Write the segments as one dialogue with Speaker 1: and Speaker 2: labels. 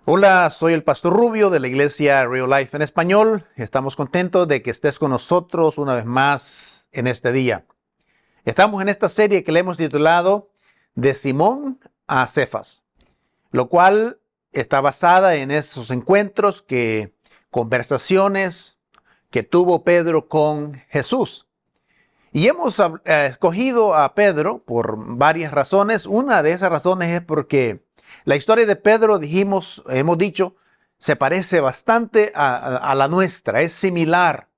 Speaker 1: Hola, soy el Pastor Rubio de la iglesia Real Life en español. Estamos contentos de que estés con nosotros una vez más en este día. Estamos en esta serie que le hemos titulado De Simón a Cefas, lo cual está basada en esos conversaciones que tuvo Pedro con Jesús. Y hemos escogido a Pedro por varias razones. Una de esas razones es porque la historia de Pedro, hemos dicho, se parece bastante a la nuestra, es similar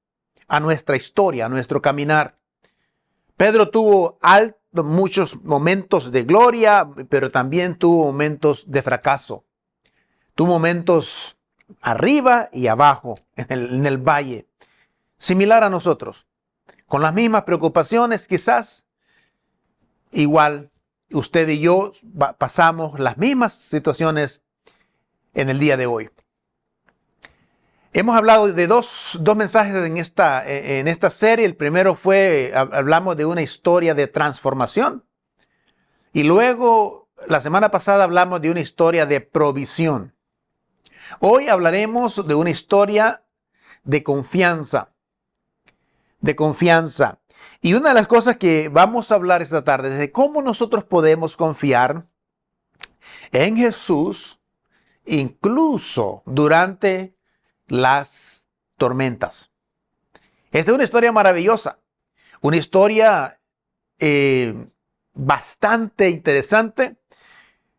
Speaker 1: a nuestra historia, a nuestro caminar. Pedro tuvo muchos momentos de gloria, pero también tuvo momentos de fracaso. Tuvo momentos arriba y abajo, en el valle, similar a nosotros, con las mismas preocupaciones quizás. Igual, usted y yo pasamos las mismas situaciones en el día de hoy. Hemos hablado de dos mensajes en esta serie. El primero fue, hablamos de una historia de transformación. Y luego, la semana pasada hablamos de una historia de provisión. Hoy hablaremos de una historia de confianza. De confianza. Y una de las cosas que vamos a hablar esta tarde es de cómo nosotros podemos confiar en Jesús incluso durante las tormentas. Esta es una historia maravillosa, una historia bastante interesante,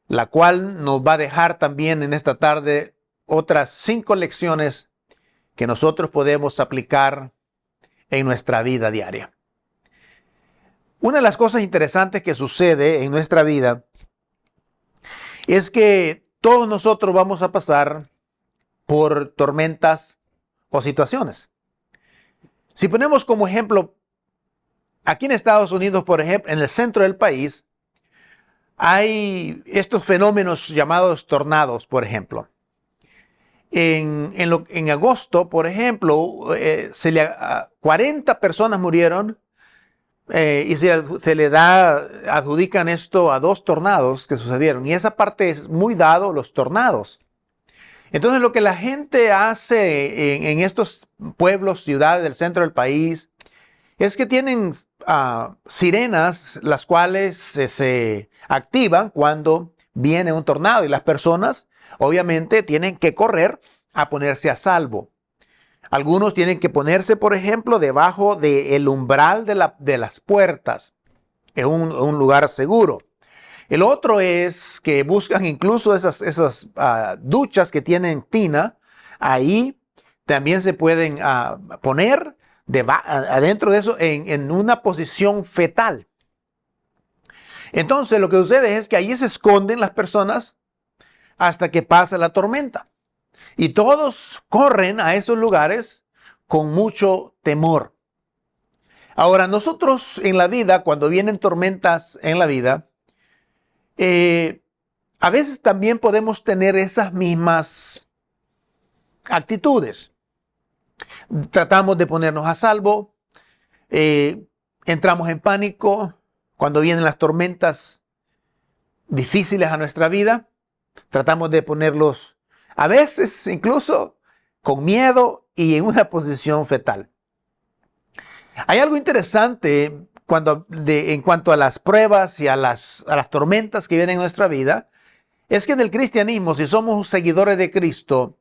Speaker 1: la cual nos va a dejar también en esta tarde otras 5 lecciones que nosotros podemos aplicar en nuestra vida diaria. Una de las cosas interesantes que sucede en nuestra vida es que todos nosotros vamos a pasar por tormentas o situaciones. Si ponemos como ejemplo, aquí en Estados Unidos, por ejemplo, en el centro del país, hay estos fenómenos llamados tornados, por ejemplo. En agosto, por ejemplo, 40 personas murieron y se le adjudican esto a 2 tornados que sucedieron. Y esa parte es muy dado, los tornados. Entonces lo que la gente hace en estos pueblos, ciudades del centro del país, es que tienen sirenas, las cuales se activan cuando viene un tornado y las personas obviamente tienen que correr a ponerse a salvo. Algunos tienen que ponerse, por ejemplo, debajo del umbral de las puertas, en un lugar seguro. El otro es que buscan incluso esas duchas que tienen tina. Ahí también se pueden poner adentro de eso en una posición fetal. Entonces lo que sucede es que ahí se esconden las personas hasta que pasa la tormenta. Y todos corren a esos lugares con mucho temor. Ahora, nosotros en la vida, cuando vienen tormentas en la vida, a veces también podemos tener esas mismas actitudes. Tratamos de ponernos a salvo, entramos en pánico cuando vienen las tormentas difíciles a nuestra vida. Tratamos de ponerlos a veces incluso con miedo y en una posición fetal. Hay algo interesante en cuanto a las pruebas y a las tormentas que vienen en nuestra vida. Es que en el cristianismo, si somos seguidores de Cristo,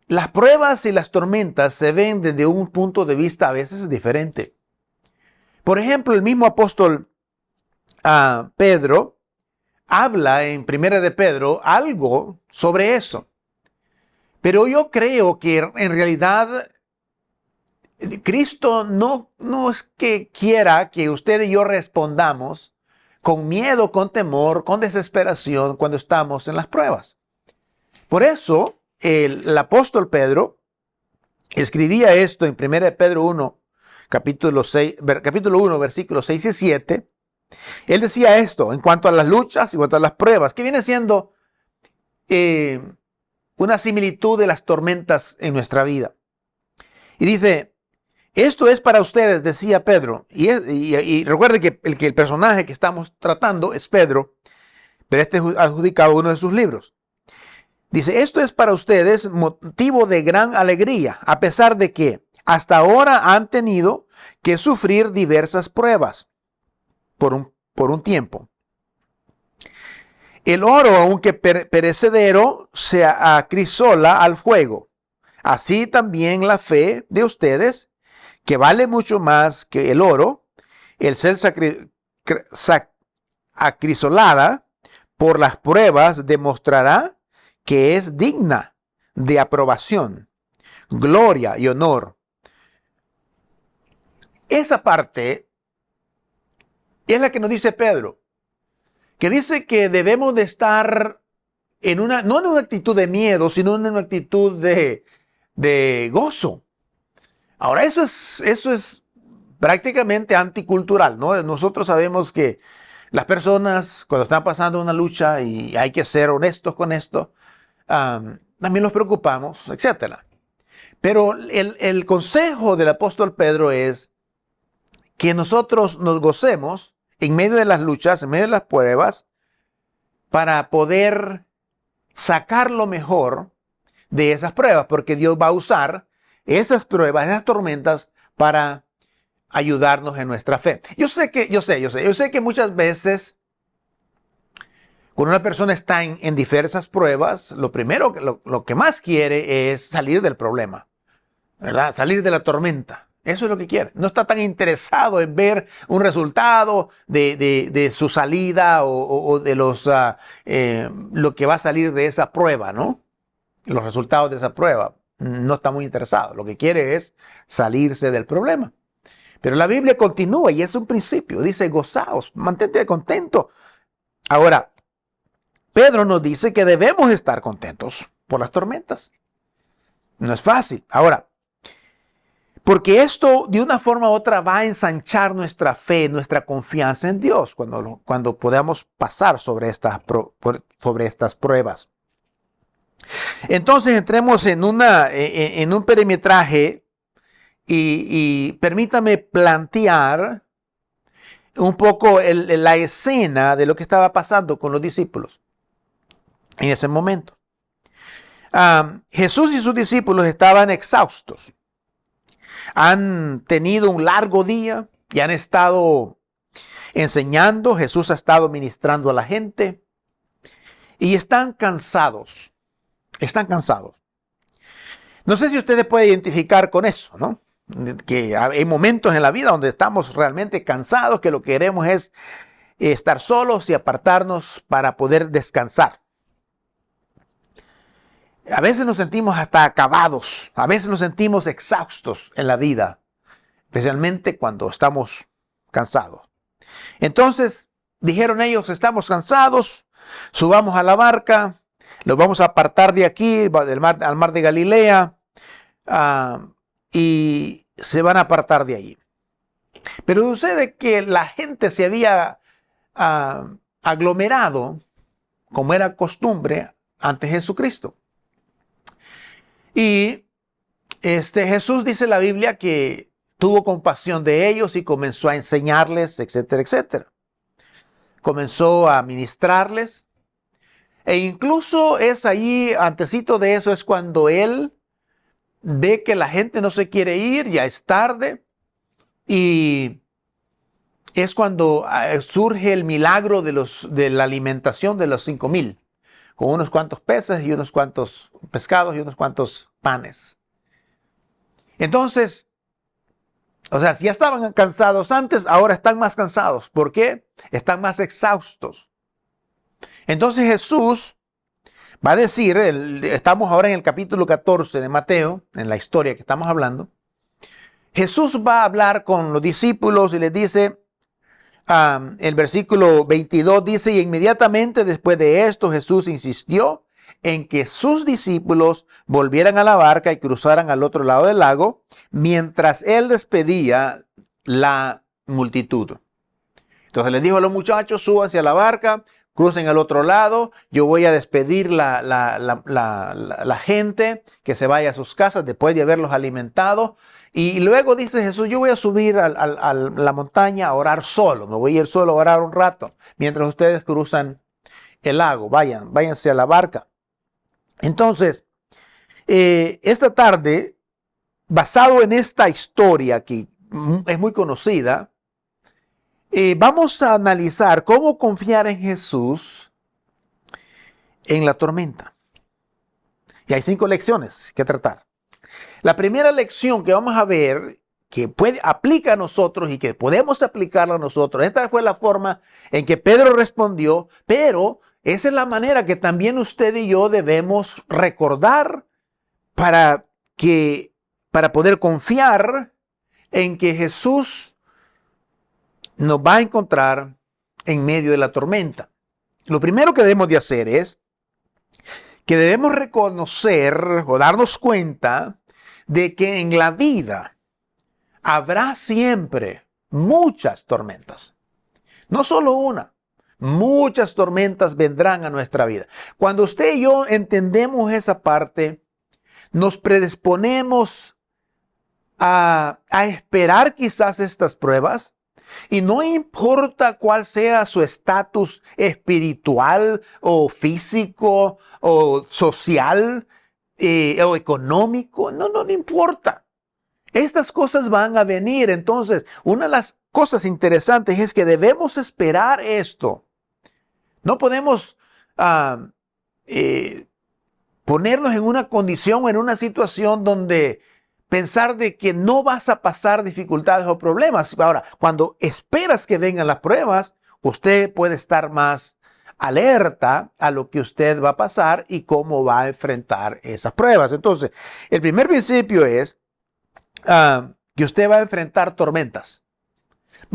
Speaker 1: las pruebas y las tormentas se ven desde un punto de vista a veces diferente. Por ejemplo, el mismo apóstol Pedro habla en Primera de Pedro algo sobre eso. Pero yo creo que en realidad Cristo no es que quiera que usted y yo respondamos con miedo, con temor, con desesperación cuando estamos en las pruebas. Por eso el apóstol Pedro escribía esto en 1 de Pedro 1, capítulo 1, versículos 6 y 7. Él decía esto en cuanto a las luchas, en cuanto a las pruebas, que viene siendo una similitud de las tormentas en nuestra vida. Y dice, esto es para ustedes, decía Pedro. Y recuerde que el personaje que estamos tratando es Pedro, pero este es adjudicado a uno de sus libros. Dice, esto es para ustedes motivo de gran alegría, a pesar de que hasta ahora han tenido que sufrir diversas pruebas por un tiempo. El oro, aunque perecedero, se acrisola al fuego. Así también la fe de ustedes, que vale mucho más que el oro, el ser acrisolada por las pruebas, demostrará que es digna de aprobación, gloria y honor. Esa parte es la que nos dice Pedro, que dice que debemos de estar no en una actitud de miedo, sino en una actitud de gozo. Ahora, eso es prácticamente anticultural, ¿no? Nosotros sabemos que las personas, cuando están pasando una lucha y hay que ser honestos con esto, también nos preocupamos, etcétera. Pero el consejo del apóstol Pedro es que nosotros nos gocemos en medio de las luchas, en medio de las pruebas, para poder sacar lo mejor de esas pruebas, porque Dios va a usar esas pruebas, esas tormentas, para ayudarnos en nuestra fe. Yo sé que muchas veces cuando una persona está en diversas pruebas, lo primero, lo que más quiere es salir del problema, ¿verdad? Salir de la tormenta. Eso es lo que quiere. No está tan interesado en ver un resultado de su salida o de lo que va a salir de esa prueba, ¿no? Los resultados de esa prueba. No está muy interesado. Lo que quiere es salirse del problema. Pero la Biblia continúa y es un principio. Dice, gozaos, mantente contento. Ahora, Pedro nos dice que debemos estar contentos por las tormentas. No es fácil. Ahora, porque esto de una forma u otra va a ensanchar nuestra fe, nuestra confianza en Dios cuando podamos pasar sobre estas pruebas. Entonces entremos en un perimetraje y permítame plantear un poco la escena de lo que estaba pasando con los discípulos en ese momento. Jesús y sus discípulos estaban exhaustos. Han tenido un largo día y han estado enseñando. Jesús ha estado ministrando a la gente y están cansados. Están cansados. No sé si ustedes pueden identificar con eso, ¿no? Que hay momentos en la vida donde estamos realmente cansados, que lo que queremos es estar solos y apartarnos para poder descansar. A veces nos sentimos hasta acabados, a veces nos sentimos exhaustos en la vida, especialmente cuando estamos cansados. Entonces, dijeron ellos, estamos cansados, subamos a la barca, los vamos a apartar de aquí, al mar de Galilea, y se van a apartar de ahí. Pero sucede que la gente se había aglomerado, como era costumbre, ante Jesucristo. Y Jesús, dice la Biblia, que tuvo compasión de ellos y comenzó a enseñarles, etcétera, etcétera. Comenzó a ministrarles. E incluso es allí, antesito de eso, es cuando él ve que la gente no se quiere ir, ya es tarde. Y es cuando surge el milagro de la alimentación de los 5,000, con unos cuantos peces y unos cuantos pescados y unos cuantos panes. Entonces, o sea, si ya estaban cansados antes, ahora están más cansados. ¿Por qué? Están más exhaustos. Entonces Jesús va a decir, estamos ahora en el capítulo 14 de Mateo, en la historia que estamos hablando. Jesús va a hablar con los discípulos y les dice, el versículo 22 dice, y inmediatamente después de esto Jesús insistió en que sus discípulos volvieran a la barca y cruzaran al otro lado del lago, mientras él despedía la multitud. Entonces les dijo a los muchachos, súbanse a la barca, crucen al otro lado, yo voy a despedir la gente, que se vaya a sus casas después de haberlos alimentado. Y luego dice Jesús, yo voy a subir a la montaña a orar solo, me voy a ir solo a orar un rato, mientras ustedes cruzan el lago, váyanse a la barca. Entonces, esta tarde, basado en esta historia que es muy conocida, vamos a analizar cómo confiar en Jesús en la tormenta. Y hay 5 lecciones que tratar. La primera lección que vamos a ver, que aplica a nosotros y que podemos aplicarla a nosotros, esta fue la forma en que Pedro respondió, pero esa es la manera que también usted y yo debemos recordar para poder confiar en que Jesús nos va a encontrar en medio de la tormenta. Lo primero que debemos de hacer es que debemos reconocer o darnos cuenta de que en la vida habrá siempre muchas tormentas. No solo una, muchas tormentas vendrán a nuestra vida. Cuando usted y yo entendemos esa parte, nos predisponemos a esperar quizás estas pruebas. Y no importa cuál sea su estatus espiritual o físico o social o económico, no importa. Estas cosas van a venir. Entonces, una de las cosas interesantes es que debemos esperar esto. No podemos ponernos en una condición, en una situación donde pensar de que no vas a pasar dificultades o problemas. Ahora, cuando esperas que vengan las pruebas, usted puede estar más alerta a lo que usted va a pasar y cómo va a enfrentar esas pruebas. Entonces, el primer principio es que usted va a enfrentar tormentas.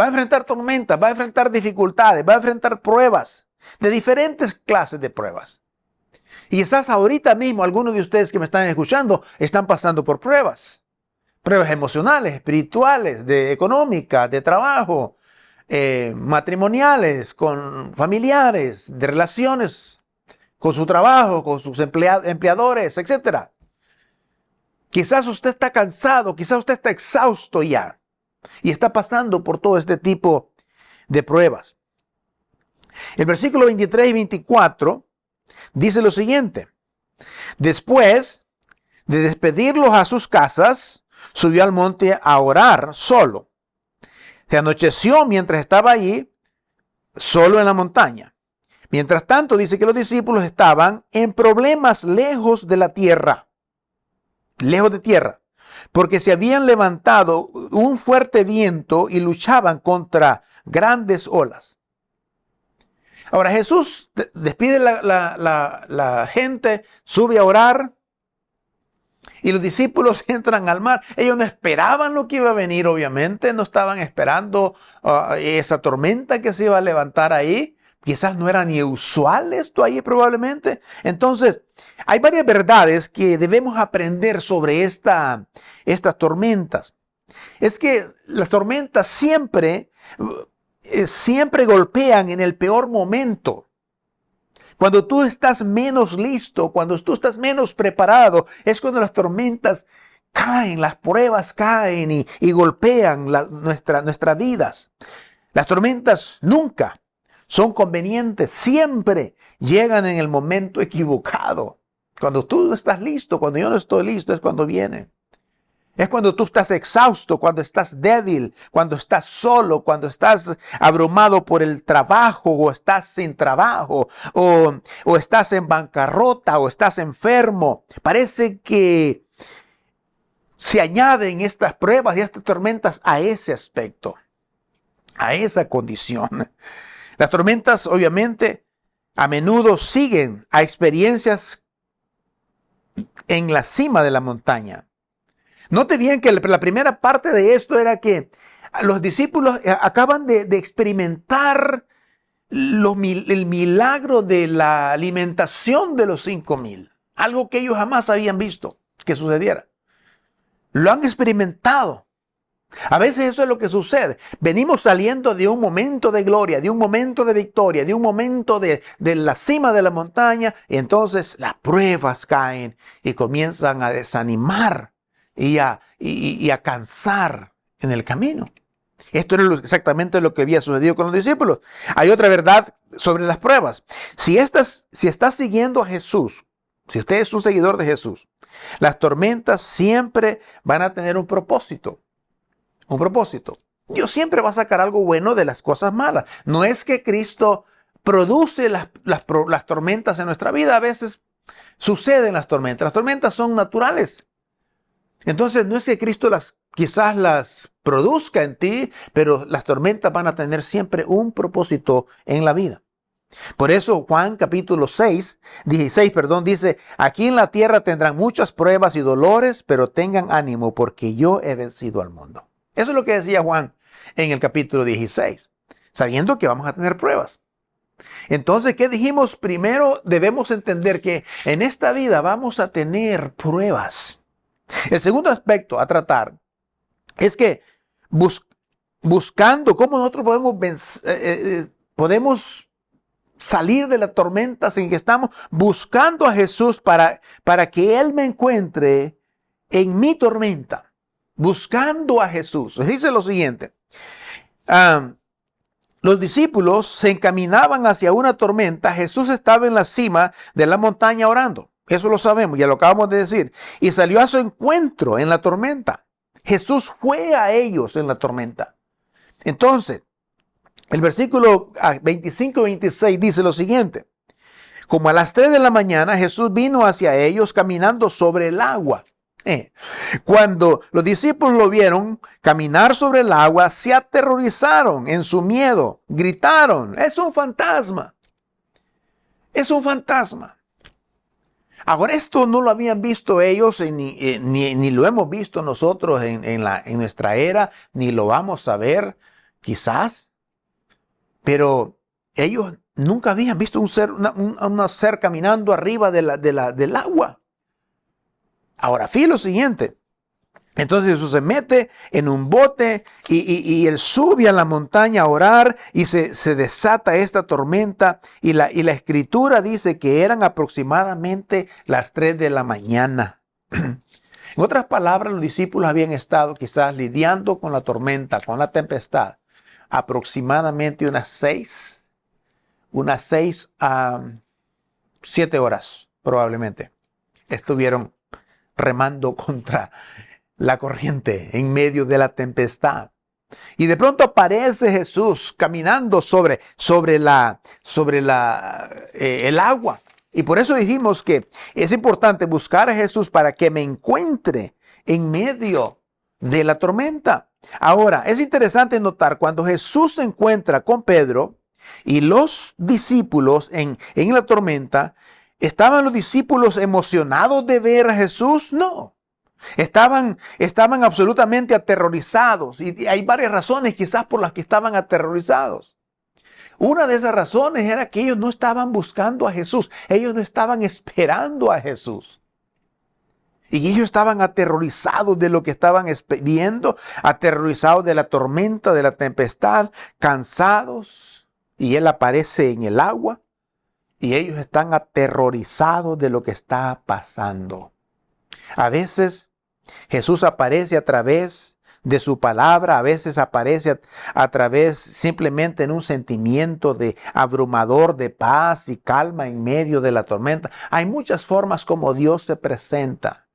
Speaker 1: Va a enfrentar tormentas, va a enfrentar dificultades, va a enfrentar pruebas, de diferentes clases de pruebas. Y quizás ahorita mismo algunos de ustedes que me están escuchando están pasando por pruebas. Pruebas emocionales, espirituales, económicas, de trabajo, matrimoniales, con familiares, de relaciones, con su trabajo, con sus empleadores, etc. Quizás usted está cansado, quizás usted está exhausto ya y está pasando por todo este tipo de pruebas. El versículo 23 y 24 dice lo siguiente: después de despedirlos a sus casas, subió al monte a orar solo. Se anocheció mientras estaba allí, solo en la montaña. Mientras tanto, dice que los discípulos estaban en problemas lejos de la tierra, lejos de tierra, porque se habían levantado un fuerte viento y luchaban contra grandes olas. Ahora Jesús despide la gente, sube a orar. Y los discípulos entran al mar. Ellos no esperaban lo que iba a venir, obviamente. No estaban esperando esa tormenta que se iba a levantar ahí. Quizás no era ni usual esto ahí probablemente. Entonces, hay varias verdades que debemos aprender sobre estas tormentas. Es que las tormentas siempre golpean en el peor momento. Cuando tú estás menos listo, cuando tú estás menos preparado, es cuando las tormentas caen, las pruebas caen y golpean nuestras vidas. Las tormentas nunca son convenientes, siempre llegan en el momento equivocado. Cuando tú estás listo, cuando yo no estoy listo, es cuando viene. Es cuando tú estás exhausto, cuando estás débil, cuando estás solo, cuando estás abrumado por el trabajo o estás sin trabajo o estás en bancarrota o estás enfermo. Parece que se añaden estas pruebas y estas tormentas a ese aspecto, a esa condición. Las tormentas obviamente a menudo siguen a experiencias en la cima de la montaña. Note bien que la primera parte de esto era que los discípulos acaban de experimentar el milagro de la alimentación de los 5,000. Algo que ellos jamás habían visto que sucediera. Lo han experimentado. A veces eso es lo que sucede. Venimos saliendo de un momento de gloria, de un momento de victoria, de un momento de la cima de la montaña, y entonces las pruebas caen y comienzan a desanimar y a cansar en el camino. Esto era exactamente lo que había sucedido con los discípulos. Hay otra verdad sobre las pruebas. Si estás siguiendo a Jesús si usted es un seguidor de Jesús, las tormentas siempre van a tener un propósito. Un propósito. Dios siempre va a sacar algo bueno de las cosas malas. No es que Cristo produce las tormentas en nuestra vida. A veces suceden las tormentas. Las tormentas son naturales. Entonces no es que Cristo quizás las produzca en ti, pero las tormentas van a tener siempre un propósito en la vida. Por eso Juan capítulo 16, dice, aquí en la tierra tendrán muchas pruebas y dolores, pero tengan ánimo porque yo he vencido al mundo. Eso es lo que decía Juan en el capítulo 16, sabiendo que vamos a tener pruebas. Entonces, ¿qué dijimos? Primero debemos entender que en esta vida vamos a tener pruebas. El segundo aspecto a tratar es que buscando cómo nosotros podemos salir de las tormentas en que estamos, buscando a Jesús para que Él me encuentre en mi tormenta, buscando a Jesús. Dice lo siguiente, los discípulos se encaminaban hacia una tormenta, Jesús estaba en la cima de la montaña orando, eso lo sabemos, ya lo acabamos de decir, y salió a su encuentro en la tormenta. Jesús fue a ellos en la tormenta. Entonces, el versículo 25 y 26 dice lo siguiente. Como a las 3 de la mañana, Jesús vino hacia ellos caminando sobre el agua. Cuando los discípulos lo vieron caminar sobre el agua, se aterrorizaron en su miedo, gritaron, es un fantasma, es un fantasma. Ahora, esto no lo habían visto ellos, ni lo hemos visto nosotros en nuestra era, ni lo vamos a ver, quizás. Pero ellos nunca habían visto un ser caminando arriba del agua. Ahora, fíjate lo siguiente. Entonces Jesús se mete en un bote y él sube a la montaña a orar y se desata esta tormenta. Y la escritura dice que eran aproximadamente las 3 de la mañana. En otras palabras, los discípulos habían estado quizás lidiando con la tormenta, con la tempestad, aproximadamente unas 6 a 7 horas probablemente. Estuvieron remando contra la corriente en medio de la tempestad. Y de pronto aparece Jesús caminando sobre el agua. Y por eso dijimos que es importante buscar a Jesús para que me encuentre en medio de la tormenta. Ahora, es interesante notar cuando Jesús se encuentra con Pedro y los discípulos en la tormenta, ¿estaban los discípulos emocionados de ver a Jesús? No. Estaban absolutamente aterrorizados. Y hay varias razones quizás por las que estaban aterrorizados. Una de esas razones era que ellos no estaban buscando a Jesús. Ellos no estaban esperando a Jesús. Y ellos estaban aterrorizados de lo que estaban viendo, aterrorizados de la tormenta, de la tempestad, cansados. Y Él aparece en el agua y ellos están aterrorizados de lo que está pasando. A veces Jesús aparece a través de su palabra, a veces aparece a través simplemente en un sentimiento de abrumador de paz y calma en medio de la tormenta. Hay muchas formas como Dios se presenta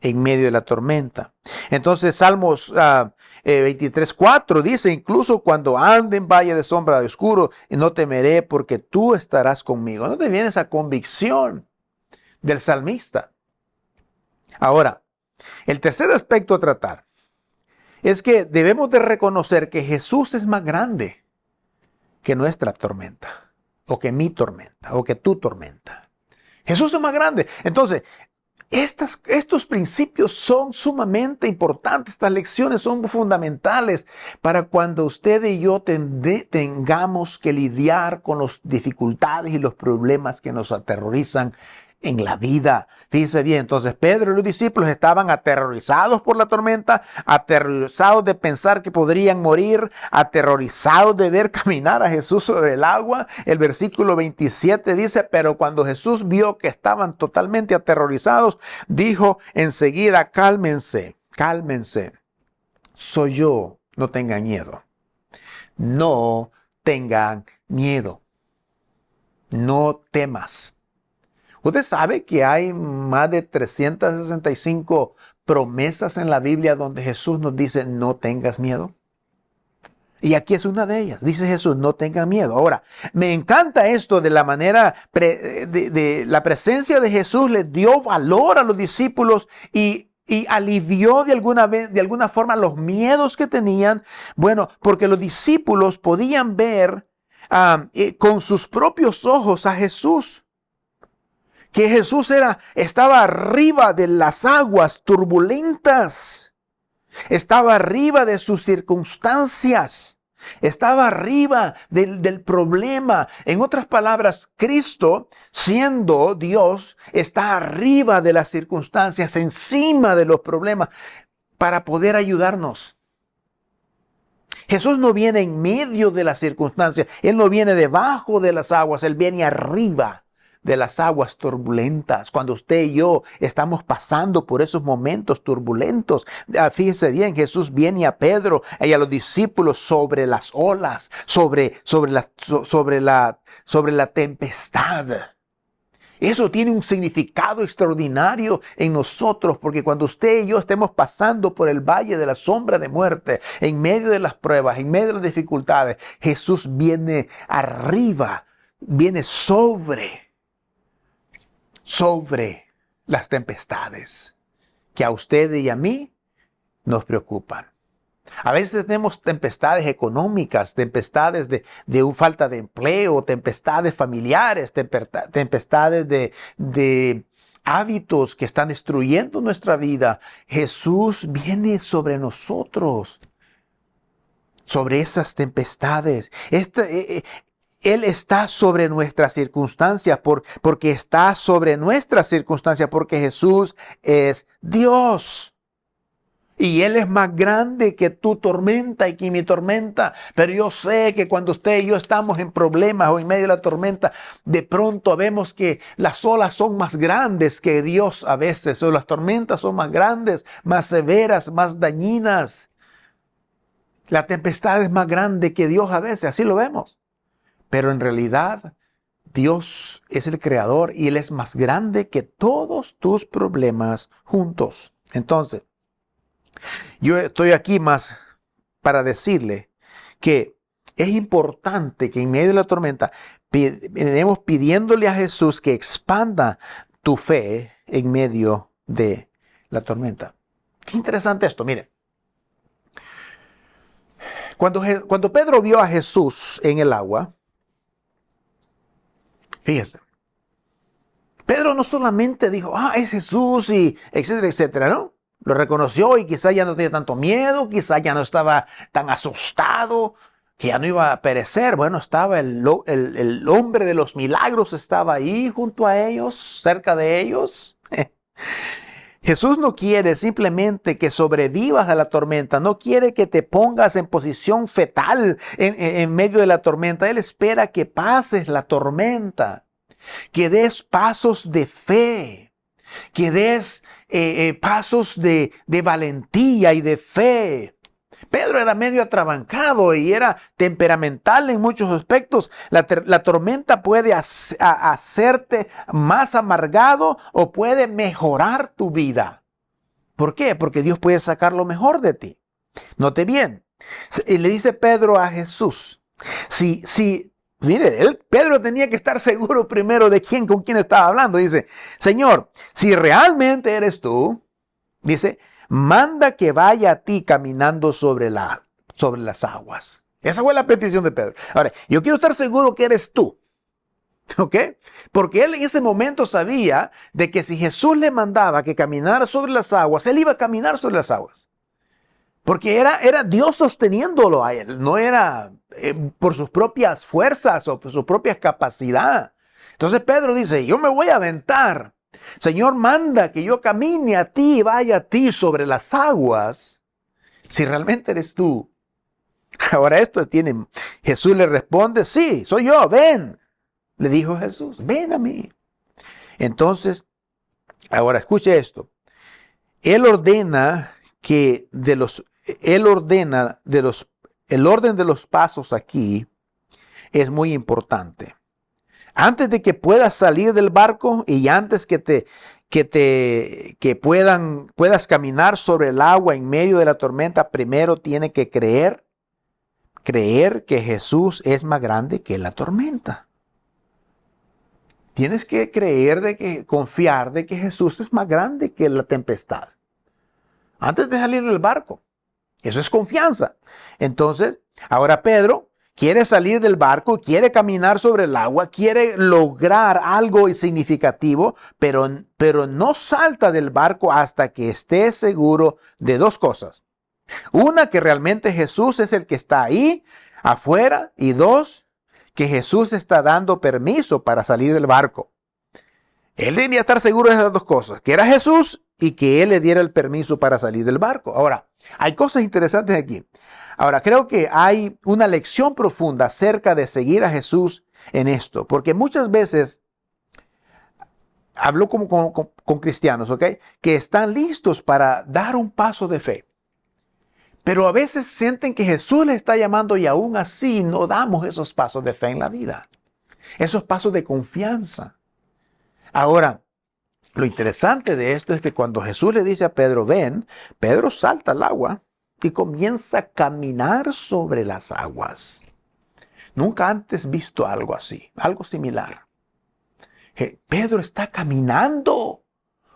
Speaker 1: en medio de la tormenta. Entonces Salmos 23:4 dice, incluso cuando ande en valle de sombra de oscuro, no temeré porque tú estarás conmigo. ¿No te viene esa convicción del salmista? Ahora, el tercer aspecto a tratar es que debemos de reconocer que Jesús es más grande que nuestra tormenta, o que mi tormenta, o que tu tormenta. Jesús es más grande. Entonces, estos principios son sumamente importantes, estas lecciones son fundamentales para cuando usted y yo tengamos que lidiar con las dificultades y los problemas que nos aterrorizan en la vida. Fíjense bien, entonces Pedro y los discípulos estaban aterrorizados por la tormenta, aterrorizados de pensar que podrían morir, aterrorizados de ver caminar a Jesús sobre el agua. El versículo 27 dice, pero cuando Jesús vio que estaban totalmente aterrorizados, dijo enseguida, cálmense, cálmense, soy yo, no tengan miedo. No tengan miedo, no temas. Usted sabe que hay más de 365 promesas en la Biblia donde Jesús nos dice no tengas miedo. Y aquí es una de ellas. Dice Jesús, no tengan miedo. Ahora, me encanta esto de la manera, de la presencia de Jesús le dio valor a los discípulos y alivió de alguna forma los miedos que tenían. Bueno, porque los discípulos podían ver con sus propios ojos a Jesús. Que Jesús estaba arriba de las aguas turbulentas. Estaba arriba de sus circunstancias. Estaba arriba del problema. En otras palabras, Cristo, siendo Dios, está arriba de las circunstancias, encima de los problemas, para poder ayudarnos. Jesús no viene en medio de las circunstancias. Él no viene debajo de las aguas. Él viene arriba de las aguas turbulentas. Cuando usted y yo estamos pasando por esos momentos turbulentos, fíjese bien, Jesús viene a Pedro y a los discípulos sobre las olas, sobre la tempestad. Eso tiene un significado extraordinario en nosotros, porque cuando usted y yo estemos pasando por el valle de la sombra de muerte, en medio de las pruebas, en medio de las dificultades, Jesús viene arriba, viene sobre las tempestades que a usted y a mí nos preocupan. A veces tenemos tempestades económicas, tempestades de falta de empleo, tempestades familiares, tempestades de hábitos que están destruyendo nuestra vida. Jesús viene sobre nosotros, sobre esas tempestades. Él está sobre nuestras circunstancias, porque está sobre nuestras circunstancias, porque Jesús es Dios. Y Él es más grande que tu tormenta y que mi tormenta. Pero yo sé que cuando usted y yo estamos en problemas o en medio de la tormenta, de pronto vemos que las olas son más grandes que Dios a veces. O las tormentas son más grandes, más severas, más dañinas. La tempestad es más grande que Dios a veces, así lo vemos. Pero en realidad, Dios es el creador y Él es más grande que todos tus problemas juntos. Entonces, yo estoy aquí más para decirle que es importante que en medio de la tormenta venimos pidiéndole a Jesús que expanda tu fe en medio de la tormenta. Qué interesante esto, mire. Cuando Pedro vio a Jesús en el agua, fíjese, Pedro no solamente dijo, es Jesús y etcétera, etcétera, ¿no? Lo reconoció y quizá ya no tenía tanto miedo, quizá ya no estaba tan asustado, que ya no iba a perecer. Bueno, estaba el hombre de los milagros, estaba ahí junto a ellos, cerca de ellos. Jesús no quiere simplemente que sobrevivas a la tormenta, no quiere que te pongas en posición fetal en medio de la tormenta. Él espera que pases la tormenta, que des pasos de fe, que des pasos de valentía y de fe. Pedro era medio atrabancado y era temperamental en muchos aspectos. La tormenta puede hacerte más amargado o puede mejorar tu vida. ¿Por qué? Porque Dios puede sacar lo mejor de ti. Note bien, le dice Pedro a Jesús, mire, Pedro tenía que estar seguro primero de con quién estaba hablando. Dice, Señor, si realmente eres tú, dice, manda que vaya a ti caminando sobre las aguas. Esa fue la petición de Pedro. Ahora, yo quiero estar seguro que eres tú. ¿Ok? Porque él en ese momento sabía de que si Jesús le mandaba que caminara sobre las aguas, él iba a caminar sobre las aguas. Porque era Dios sosteniéndolo a él, no era por sus propias fuerzas o por su propia capacidad. Entonces Pedro dice, yo me voy a aventar. Señor, manda que yo camine a ti y vaya a ti sobre las aguas, si realmente eres tú. Ahora Jesús le responde, sí, soy yo, ven. Le dijo Jesús, ven a mí. Entonces, ahora escuche esto. Él ordena el orden de los pasos aquí es muy importante. Antes de que puedas salir del barco y antes puedas caminar sobre el agua en medio de la tormenta, primero tiene que creer que Jesús es más grande que la tormenta. Tienes que confiar de que Jesús es más grande que la tempestad. Antes de salir del barco. Eso es confianza. Entonces, ahora Pedro quiere salir del barco, quiere caminar sobre el agua, quiere lograr algo significativo, pero no salta del barco hasta que esté seguro de dos cosas. Una, que realmente Jesús es el que está ahí afuera, y dos, que Jesús está dando permiso para salir del barco. Él debía estar seguro de esas dos cosas, que era Jesús y que Él le diera el permiso para salir del barco. Ahora, hay cosas interesantes aquí. Ahora, creo que hay una lección profunda acerca de seguir a Jesús en esto, porque muchas veces hablo con cristianos, ¿ok? Que están listos para dar un paso de fe. Pero a veces sienten que Jesús les está llamando y aún así no damos esos pasos de fe en la vida. Esos pasos de confianza. Ahora, lo interesante de esto es que cuando Jesús le dice a Pedro, ven, Pedro salta al agua y comienza a caminar sobre las aguas. Nunca antes visto algo así, algo similar. Pedro está caminando.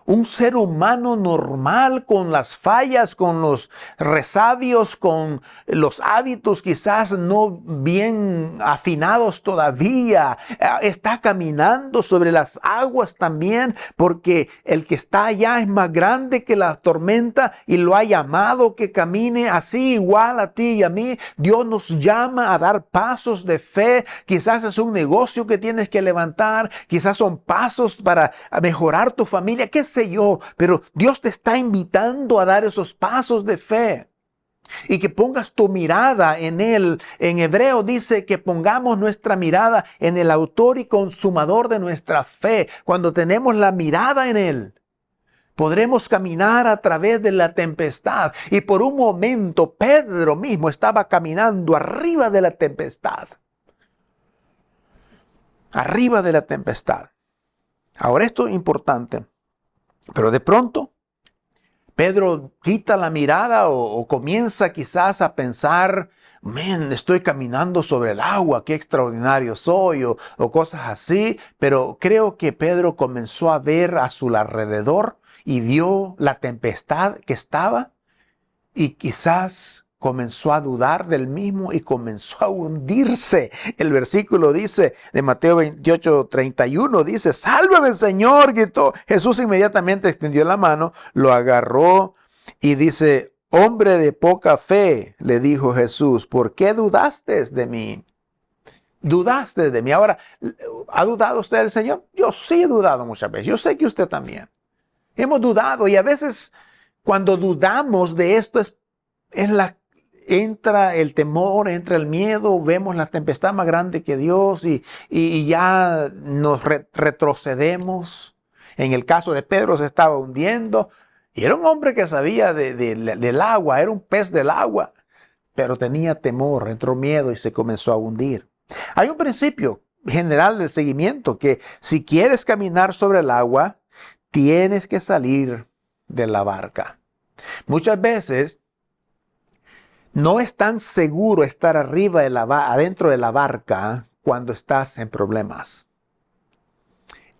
Speaker 1: Un ser humano normal, con las fallas, con los resabios, con los hábitos quizás no bien afinados todavía, está caminando sobre las aguas también, porque el que está allá es más grande que la tormenta y lo ha llamado que camine así igual a ti y a mí. Dios nos llama a dar pasos de fe. Quizás es un negocio que tienes que levantar, quizás son pasos para mejorar tu familia, qué sé yo, pero Dios te está invitando a dar esos pasos de fe y que pongas tu mirada en Él. En hebreo dice que pongamos nuestra mirada en el autor y consumador de nuestra fe. Cuando tenemos la mirada en Él, podremos caminar a través de la tempestad. Y por un momento Pedro mismo estaba caminando arriba de la tempestad. Arriba de la tempestad. Ahora, esto es importante, pero de pronto Pedro quita la mirada o comienza quizás a pensar, estoy caminando sobre el agua, qué extraordinario soy, o cosas así, pero creo que Pedro comenzó a ver a su alrededor y vio la tempestad que estaba y quizás comenzó a dudar del mismo y comenzó a hundirse. El versículo dice de Mateo 28:31, dice, sálvame Señor, gritó. Jesús inmediatamente extendió la mano, lo agarró y dice, hombre de poca fe, le dijo Jesús, ¿por qué dudaste de mí? Dudaste de mí. Ahora, ¿ha dudado usted del Señor? Yo sí he dudado muchas veces. Yo sé que usted también. Hemos dudado y a veces cuando dudamos de esto entra el temor, entra el miedo, vemos la tempestad más grande que Dios y ya nos retrocedemos. En el caso de Pedro se estaba hundiendo y era un hombre que sabía del agua, era un pez del agua, pero tenía temor, entró miedo y se comenzó a hundir. Hay un principio general del seguimiento que si quieres caminar sobre el agua, tienes que salir de la barca. Muchas veces no es tan seguro estar adentro de la barca cuando estás en problemas.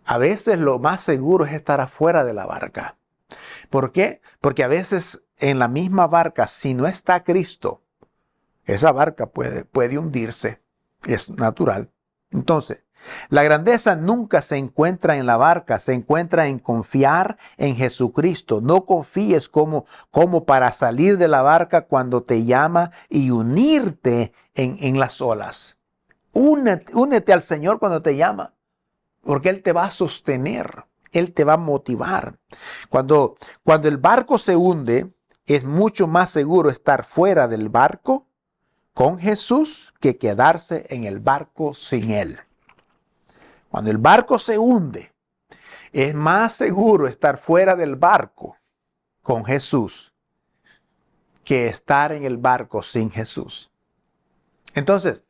Speaker 1: A veces lo más seguro es estar afuera de la barca. ¿Por qué? Porque a veces en la misma barca, si no está Cristo, esa barca puede hundirse. Es natural. Entonces, la grandeza nunca se encuentra en la barca, se encuentra en confiar en Jesucristo. No confíes como para salir de la barca cuando te llama y unirte en las olas. Únete al Señor cuando te llama, porque Él te va a sostener, Él te va a motivar. Cuando el barco se hunde, es mucho más seguro estar fuera del barco con Jesús que quedarse en el barco sin Él. Cuando el barco se hunde, es más seguro estar fuera del barco con Jesús que estar en el barco sin Jesús. Entonces,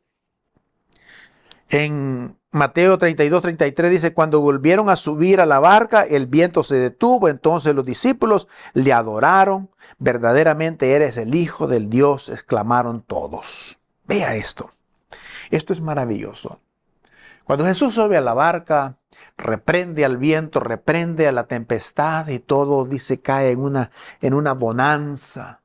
Speaker 1: En Mateo 32-33 dice, cuando volvieron a subir a la barca, el viento se detuvo, entonces los discípulos le adoraron. Verdaderamente eres el Hijo del Dios, exclamaron todos. Vea esto. Esto es maravilloso. Cuando Jesús sube a la barca, reprende al viento, reprende a la tempestad y todo, dice, cae en una bonanza.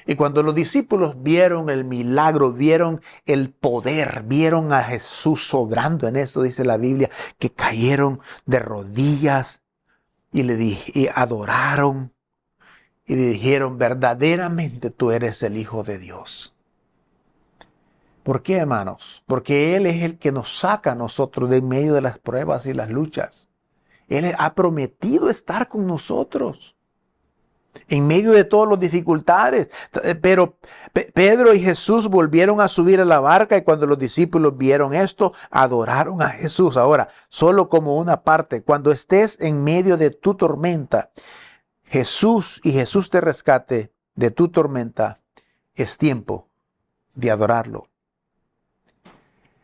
Speaker 1: Y cuando los discípulos vieron el milagro, vieron el poder, vieron a Jesús obrando en esto, dice la Biblia, que cayeron de rodillas y adoraron y le dijeron, verdaderamente tú eres el Hijo de Dios. ¿Por qué, hermanos? Porque Él es el que nos saca a nosotros de en medio de las pruebas y las luchas. Él ha prometido estar con nosotros en medio de todas las dificultades. Pero Pedro y Jesús volvieron a subir a la barca y cuando los discípulos vieron esto, adoraron a Jesús. Ahora, solo como una parte, cuando estés en medio de tu tormenta, Jesús te rescate de tu tormenta, es tiempo de adorarlo.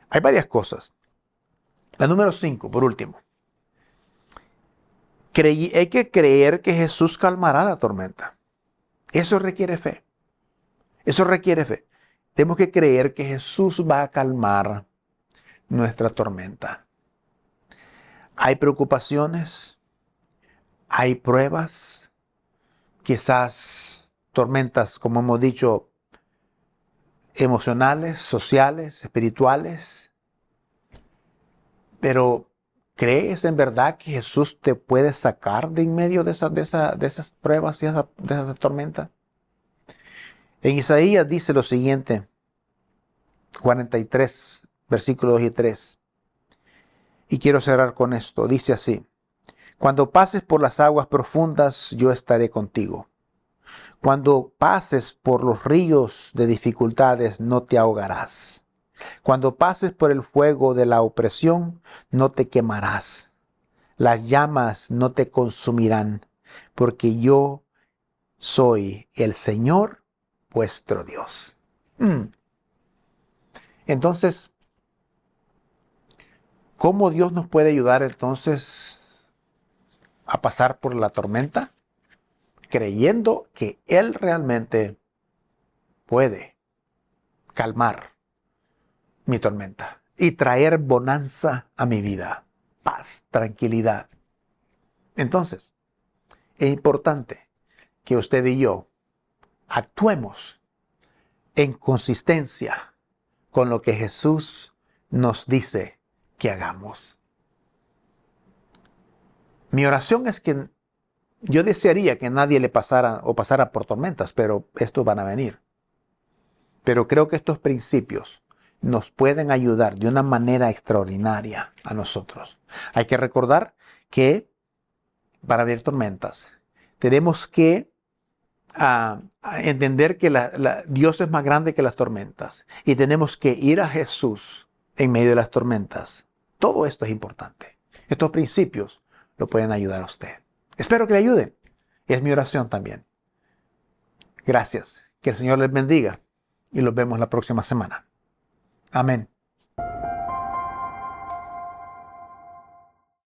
Speaker 1: Hay varias cosas. La número 5, por último. Hay que creer que Jesús calmará la tormenta. Eso requiere fe. Eso requiere fe. Tenemos que creer que Jesús va a calmar nuestra tormenta. Hay preocupaciones, hay pruebas, quizás tormentas, como hemos dicho, emocionales, sociales, espirituales. Pero ¿crees en verdad que Jesús te puede sacar de en medio de esas pruebas y de esa tormenta? En Isaías dice lo siguiente, 43, versículos 2 y 3. Y quiero cerrar con esto. Dice así, cuando pases por las aguas profundas, yo estaré contigo. Cuando pases por los ríos de dificultades, no te ahogarás. Cuando pases por el fuego de la opresión, no te quemarás. Las llamas no te consumirán, porque yo soy el Señor vuestro Dios. Entonces, ¿cómo Dios nos puede ayudar entonces a pasar por la tormenta? Creyendo que Él realmente puede calmar mi tormenta y traer bonanza a mi vida, paz, tranquilidad. Entonces, es importante que usted y yo actuemos en consistencia con lo que Jesús nos dice que hagamos. Mi oración es que yo desearía que nadie le pasara por tormentas, pero estos van a venir. Pero creo que estos principios nos pueden ayudar de una manera extraordinaria a nosotros. Hay que recordar que para haber tormentas tenemos que a entender que Dios es más grande que las tormentas y tenemos que ir a Jesús en medio de las tormentas. Todo esto es importante. Estos principios lo pueden ayudar a usted. Espero que le ayuden. Es mi oración también. Gracias. Que el Señor les bendiga y los vemos la próxima semana. Amén.